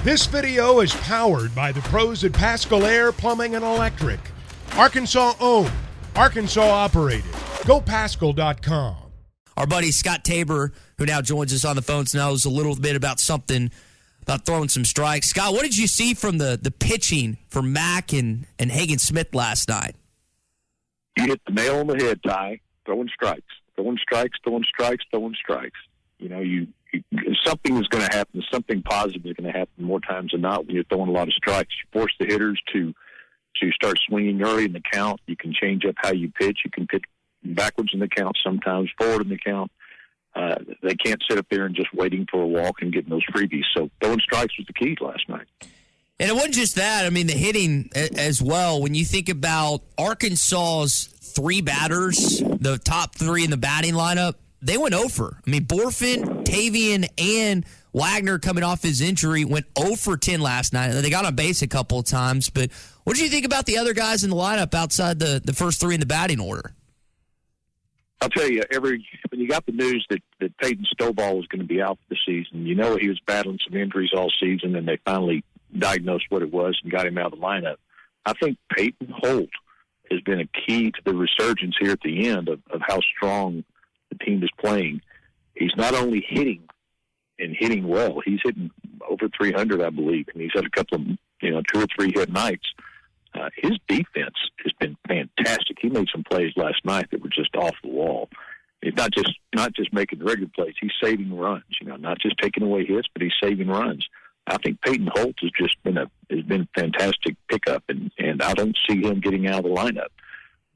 This video is powered by the pros at Pascal Air Plumbing and Electric. Arkansas owned, Arkansas operated. GoPascal.com. Our buddy Scott Tabor, who now joins us on the phones, knows a little bit about throwing some strikes. Scott, what did you see from the pitching for Mack and Hagen Smith last night? You hit the nail on the head, Ty. Throwing strikes. You know, something is going to happen. Something positive is going to happen more times than not when you're throwing a lot of strikes. You force the hitters to start swinging early in the count. You can change up how you pitch. You can pitch backwards in the count, sometimes forward in the count. They can't sit up there and just waiting for a walk and getting those freebies. So throwing strikes was the key last night. And it wasn't just that. I mean, the hitting as well. When you think about Arkansas's three batters, the top three in the batting lineup, they went over. I mean, Borfin, Tavian, and Wagner, coming off his injury, went 0 for 10 last night. They got on base a couple of times. But what did you think about the other guys in the lineup outside the first three in the batting order? I'll tell you, when you got the news that Peyton Stovall was going to be out for the season, you know he was battling some injuries all season, and they finally diagnosed what it was and got him out of the lineup. I think Peyton Holt has been a key to the resurgence here at the end of how strong the team is playing. He's not only hitting and hitting well, he's hitting over 300, I believe, and he's had a couple of, 2 or 3 hit nights. His defense has been fantastic. He made some plays last night that were just off the wall. He's not just making the regular plays. He's saving runs. Not just taking away hits, but he's saving runs. I think Peyton Holt has just been a fantastic pickup, and I don't see him getting out of the lineup.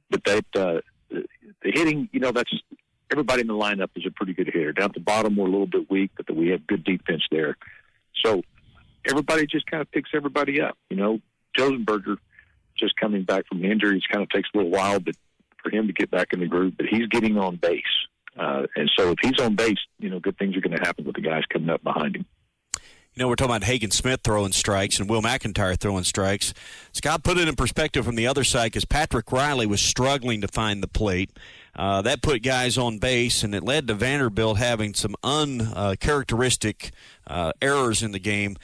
But the hitting, that's everybody in the lineup is a pretty good hitter. Down at the bottom, we're a little bit weak, but we have good defense there. So everybody just kind of picks everybody up. Josenberger just coming back from injury, it kind of takes a little while, but for him to get back in the groove, but he's getting on base. And so if he's on base, good things are going to happen with the guys coming up behind him. We're talking about Hagen Smith throwing strikes and Will McIntyre throwing strikes. Scott, put it in perspective from the other side, because Patrick Riley was struggling to find the plate. That put guys on base, and it led to Vanderbilt having some uncharacteristic errors in the game.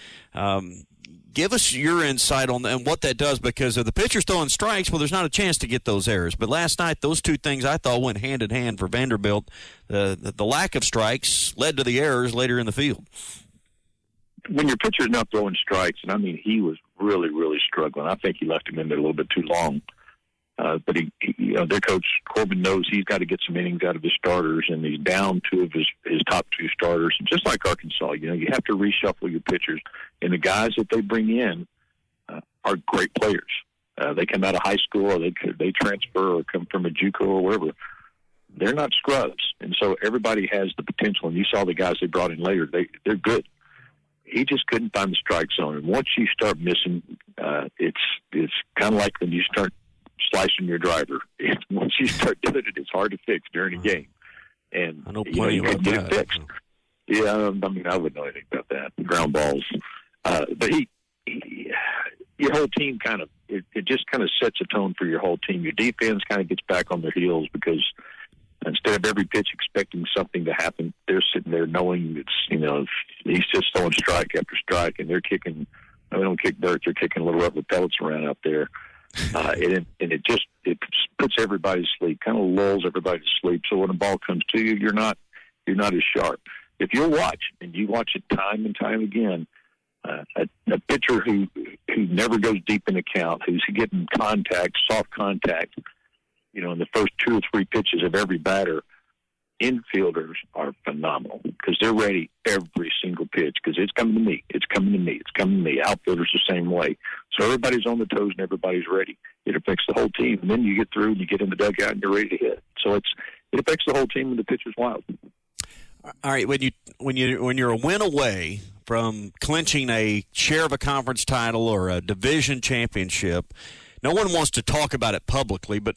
Give us your insight on what that does, because if the pitcher's throwing strikes, well, there's not a chance to get those errors. But last night, those two things I thought went hand in hand for Vanderbilt. The lack of strikes led to the errors later in the field. When your pitcher's not throwing strikes, and I mean, he was really, really struggling. I think he left him in there a little bit too long. But their coach Corbin knows he's got to get some innings out of his starters, and he's down 2 of his top 2 starters. And just like Arkansas, you have to reshuffle your pitchers, and the guys that they bring in are great players. They come out of high school, or they transfer, or come from a JUCO or wherever. They're not scrubs, and so everybody has the potential. And you saw the guys they brought in later; they're good. He just couldn't find the strike zone, and once you start missing, it's kind of like when you start slicing your driver. Once you start doing it, it's hard to fix during a game. And I know plenty about get that. It fixed. Yeah, I wouldn't know anything about that. Ground balls, but your whole team it just kind of sets a tone for your whole team. Your defense kind of gets back on their heels, because instead of every pitch expecting something to happen, they're sitting there knowing he's just throwing strike after strike, and they're kicking. They don't kick dirt; they're kicking little rubber pellets around out there. And it puts everybody to sleep, kind of lulls everybody to sleep. So when a ball comes to you, you're not as sharp. If you'll watch, and you watch it time and time again, a pitcher who never goes deep in the count, who's getting contact, soft contact, in the first 2 or 3 pitches of every batter, infielders are phenomenal, because they're ready every single pitch, because it's coming to me, it's coming to me, it's coming to me. Outfielders the same way. So everybody's on the toes and everybody's ready. It affects the whole team. And then you get through and you get in the dugout and you're ready to hit. So it affects the whole team when the pitcher's wild. All right, when you're a win away from clinching a share of a conference title or a division championship, no one wants to talk about it publicly, but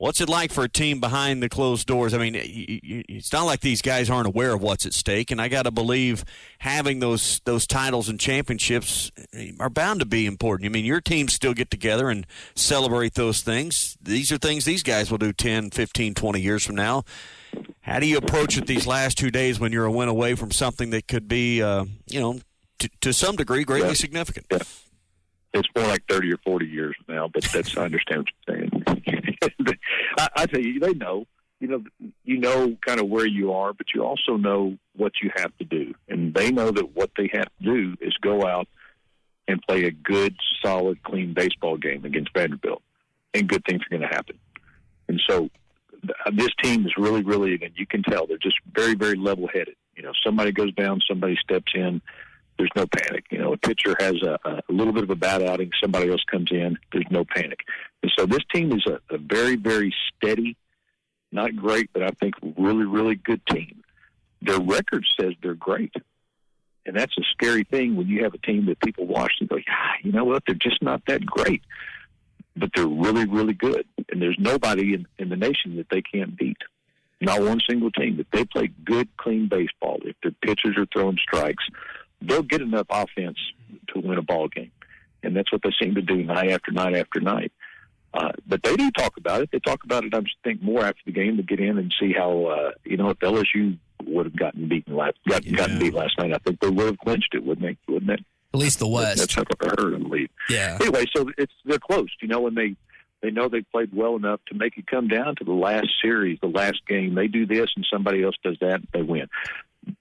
what's it like for a team behind the closed doors? I mean, it's not like these guys aren't aware of what's at stake, and I got to believe having those titles and championships are bound to be important. I mean, your teams still get together and celebrate those things. These are things these guys will do 10, 15, 20 years from now. How do you approach it these last 2 days when you're a win away from something that could be, to some degree, greatly Yeah. significant. Yeah. It's more like 30 or 40 years now, but I understand what you're saying. I tell you, they know. You know kind of where you are, but you also know what you have to do. And they know that what they have to do is go out and play a good, solid, clean baseball game against Vanderbilt. And good things are going to happen. And so this team is really, really, and you can tell, they're just very, very level-headed. Somebody goes down, somebody steps in. There's no panic. A pitcher has a little bit of a bad outing. Somebody else comes in. There's no panic. And so this team is a very, very steady, not great, but I think really, really good team. Their record says they're great. And that's a scary thing when you have a team that people watch and go, you know what, they're just not that great. But they're really, really good. And there's nobody in the nation that they can't beat. Not one single team. If they play good, clean baseball, if their pitchers are throwing strikes, they'll get enough offense to win a ball game. And that's what they seem to do night after night after night. But they do talk about it. They talk about it, I think, more after the game to get in and see how, if LSU would have gotten beat last night, I think they would have clinched it, wouldn't they? At least the West. That's what I heard, I believe. Yeah. Anyway, so they're close, and they know they played well enough to make it come down to the last series, the last game. They do this and somebody else does that, and they win.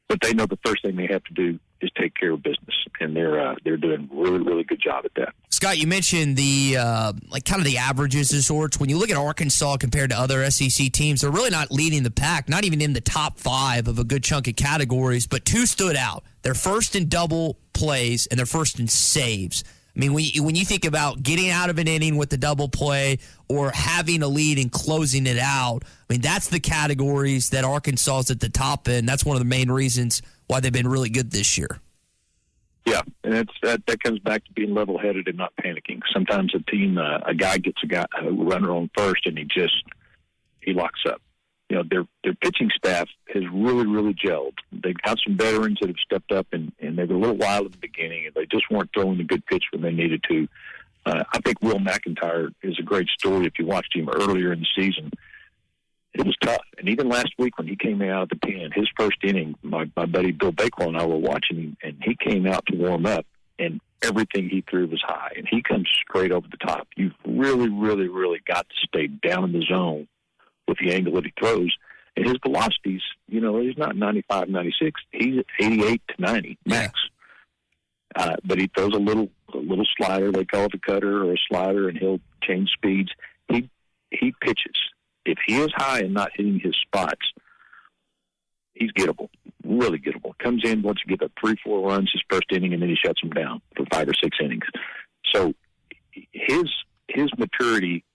But they know the first thing they have to do is take care of business, and they're doing a really, really good job at that. Scott, you mentioned the kind of the averages of sorts. When you look at Arkansas compared to other SEC teams, they're really not leading the pack, not even in the top 5 of a good chunk of categories, but 2 stood out. They're first in double plays, and they're first in saves. I mean, when you think about getting out of an inning with the double play or having a lead and closing it out, I mean, that's the categories that Arkansas is at the top in. That's one of the main reasons why they've been really good this year. Yeah, and that comes back to being level-headed and not panicking. Sometimes a guy gets a runner on first, and he locks up. Their pitching staff has really, really gelled. They've got some veterans that have stepped up, and they were a little wild at the beginning, and they just weren't throwing a good pitch when they needed to. I think Will McIntyre is a great story. If you watched him earlier in the season, it was tough. And even last week when he came out of the pen, his first inning, my buddy Bill Bakewell and I were watching him, and he came out to warm up, and everything he threw was high, and he comes straight over the top. You've really, really, really got to stay down in the zone with the angle that he throws. And his velocities, he's not 95, 96. He's at 88 to 90 max. Yeah. But he throws a little slider. They call it a cutter or a slider, and he'll change speeds. He pitches. If he is high and not hitting his spots, he's gettable, really gettable. Comes in, wants to give up 3-4 runs his first inning, and then he shuts them down for 5 or 6 innings. So his maturity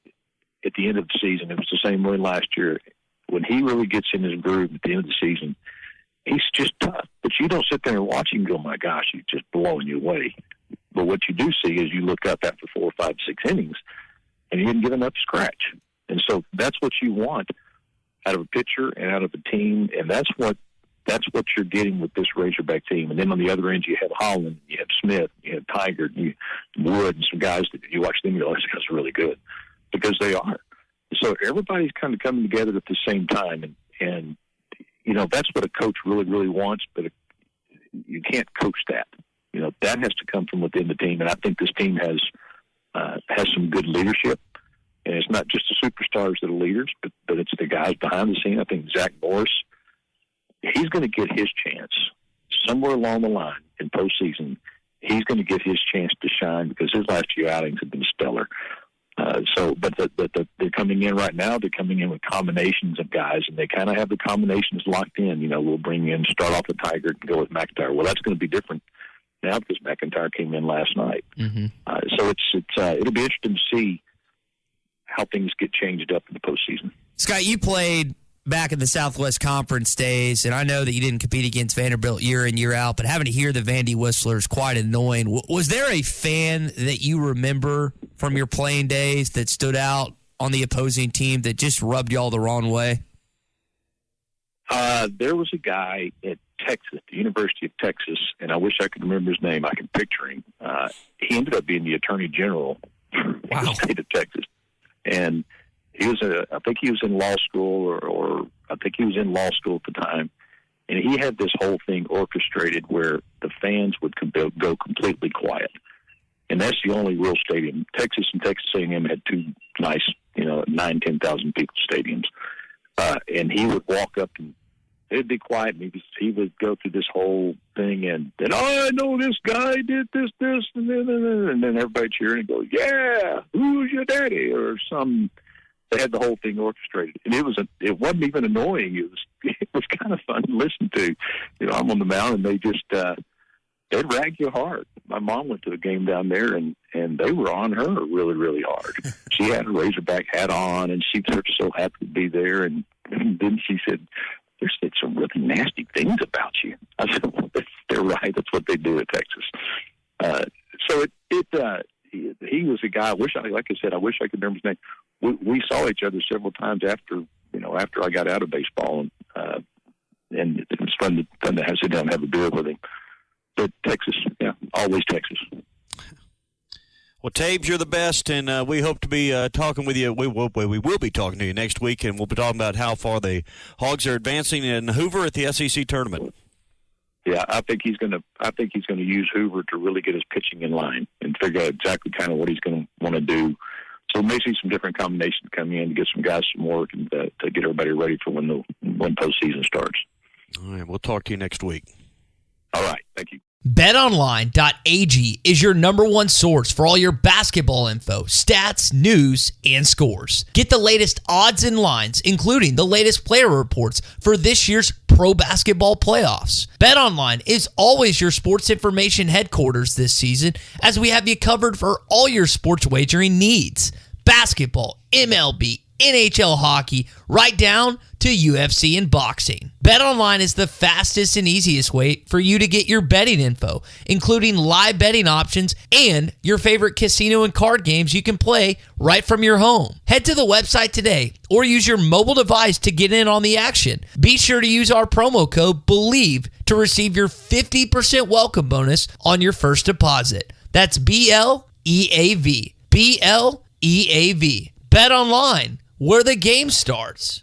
at the end of the season, it was the same way last year. When he really gets in his groove at the end of the season, he's just tough. But you don't sit there and watch him and go, my gosh, he's just blowing you away. But what you do see is you look up after 4, 5, 6 innings, and he didn't give enough scratch. And so that's what you want out of a pitcher and out of a team, and that's what you're getting with this Razorback team. And then on the other end, you have Holland, you have Smith, you have Tiger, you Wood, and some guys that you watch them, you realize these guys are really good because they are. So everybody's kind of coming together at the same time, and that's what a coach really, really wants. But you can't coach that. That has to come from within the team, and I think this team has some good leadership. And it's not just the superstars that are leaders, but it's the guys behind the scene. I think Zach Morris, he's going to get his chance somewhere along the line in postseason. He's going to get his chance to shine because his last few outings have been stellar. But they're coming in right now. They're coming in with combinations of guys, and they kind of have the combinations locked in. We'll bring in, start off with Tiger and go with McIntyre. Well, that's going to be different now because McIntyre came in last night. Mm-hmm. So it'll be interesting to see how things get changed up in the postseason. Scott, you played back in the Southwest Conference days, and I know that you didn't compete against Vanderbilt year in, year out, but having to hear the Vandy Whistlers is quite annoying. Was there a fan that you remember from your playing days that stood out on the opposing team that just rubbed you all the wrong way? There was a guy at Texas, the University of Texas, and I wish I could remember his name. I can picture him. He ended up being the Attorney General for the state of Texas. And he was I think he was in law school, or I think he was in law school at the time. And he had this whole thing orchestrated where the fans would go completely quiet. And that's the only real stadium. Texas and Texas A&M had two nice, 9,000, 10,000 people stadiums. And he would walk up and it'd be quiet. And he would go through this whole thing and then, I know this guy did this, and then everybody cheering and go, yeah, who's your daddy? Or they had the whole thing orchestrated. And it wasn't even annoying. It was kind of fun to listen to. I'm on the mound and they just, they'd rag you hard. My mom went to a game down there, and they were on her really, really hard. She had a Razorback hat on, and she was so happy to be there. And then she said, "They said some really nasty things about you." I said, well, "They're right. That's what they do at Texas." So he was a guy. I wish I could remember his name. We saw each other several times after I got out of baseball, and it was fun to sit down and have a beer with him. But Texas, yeah, always Texas. Well, Tabes, you're the best, and we hope to be talking with you. We will be talking to you next week, and we'll be talking about how far the Hogs are advancing in Hoover at the SEC tournament. Yeah, I think he's going to use Hoover to really get his pitching in line and figure out exactly kind of what he's going to want to do. So we may see some different combinations come in to get some guys some work and to get everybody ready for when postseason starts. All right, we'll talk to you next week. All right, thank you. BetOnline.ag is your number one source for all your basketball info, stats, news, and scores. Get the latest odds and lines, including the latest player reports for this year's pro basketball playoffs. BetOnline is always your sports information headquarters this season, as we have you covered for all your sports wagering needs. Basketball, MLB, NHL hockey, right down to UFC and boxing. BetOnline is the fastest and easiest way for you to get your betting info, including live betting options and your favorite casino and card games you can play right from your home. Head to the website today or use your mobile device to get in on the action. Be sure to use our promo code BELIEVE to receive your 50% welcome bonus on your first deposit. That's BLEAV. BLEAV. Bet online, where the game starts.